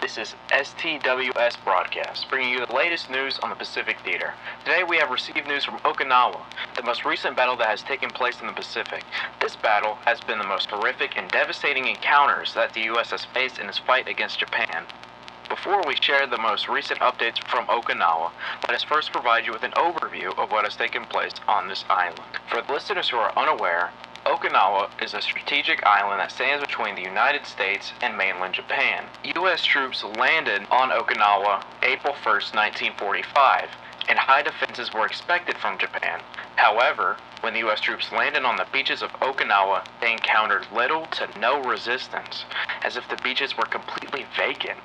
This is STWS Broadcast, bringing you the latest news on the Pacific Theater. Today we have received news from Okinawa, the most recent battle that has taken place in the Pacific. This battle has been the most horrific and devastating encounters that the U.S. has faced in its fight against Japan. Before we share the most recent updates from Okinawa, let us first provide you with an overview of what has taken place on this island. For the listeners who are unaware, Okinawa is a strategic island that stands between the United States and mainland Japan. U.S. troops landed on Okinawa April 1st, 1945, and high defenses were expected from Japan. However, when the U.S. troops landed on the beaches of Okinawa, they encountered little to no resistance, as if the beaches were completely vacant.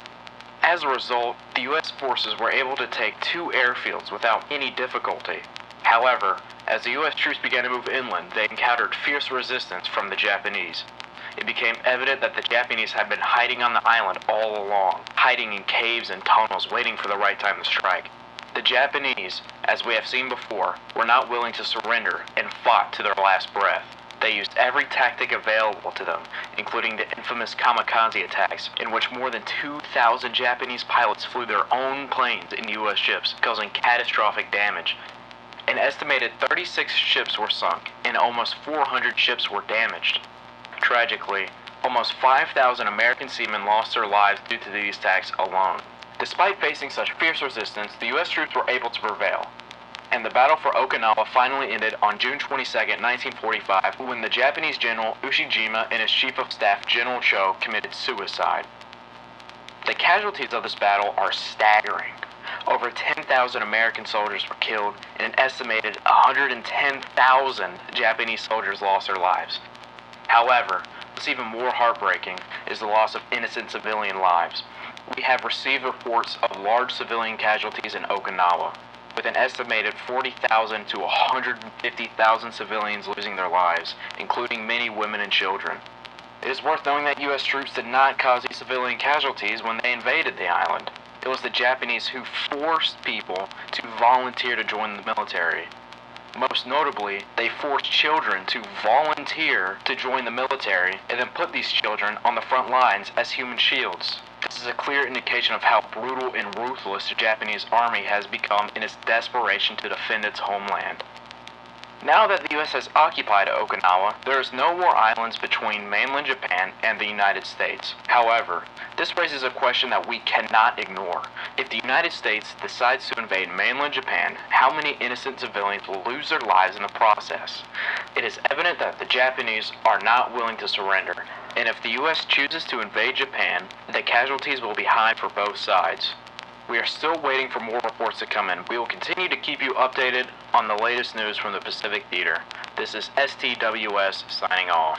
As a result, the U.S. forces were able to take two airfields without any difficulty. However, as the U.S. troops began to move inland, they encountered fierce resistance from the Japanese. It became evident that the Japanese had been hiding on the island all along, hiding in caves and tunnels, waiting for the right time to strike. The Japanese, as we have seen before, were not willing to surrender and fought to their last breath. They used every tactic available to them, including the infamous kamikaze attacks, in which more than 2,000 Japanese pilots flew their own planes in U.S. ships, causing catastrophic damage. An estimated 36 ships were sunk, and almost 400 ships were damaged. Tragically, almost 5,000 American seamen lost their lives due to these attacks alone. Despite facing such fierce resistance, the U.S. troops were able to prevail, and the battle for Okinawa finally ended on June 22, 1945, when the Japanese General Ushijima and his Chief of Staff General Cho committed suicide. The casualties of this battle are staggering. Over 10,000 American soldiers were killed, and an estimated 110,000 Japanese soldiers lost their lives. However, what's even more heartbreaking is the loss of innocent civilian lives. We have received reports of large civilian casualties in Okinawa, with an estimated 40,000 to 150,000 civilians losing their lives, including many women and children. It is worth knowing that U.S. troops did not cause these civilian casualties when they invaded the island. It was the Japanese who forced people to volunteer to join the military. Most notably, they forced children to volunteer to join the military and then put these children on the front lines as human shields. This is a clear indication of how brutal and ruthless the Japanese army has become in its desperation to defend its homeland. Now that the U.S. has occupied Okinawa, there is no more islands between mainland Japan and the United States. However, this raises a question that we cannot ignore. If the United States decides to invade mainland Japan, how many innocent civilians will lose their lives in the process? It is evident that the Japanese are not willing to surrender, and if the U.S. chooses to invade Japan, the casualties will be high for both sides. We are still waiting for more reports to come in. We will continue to keep you updated on the latest news from the Pacific Theater. This is STWS signing off.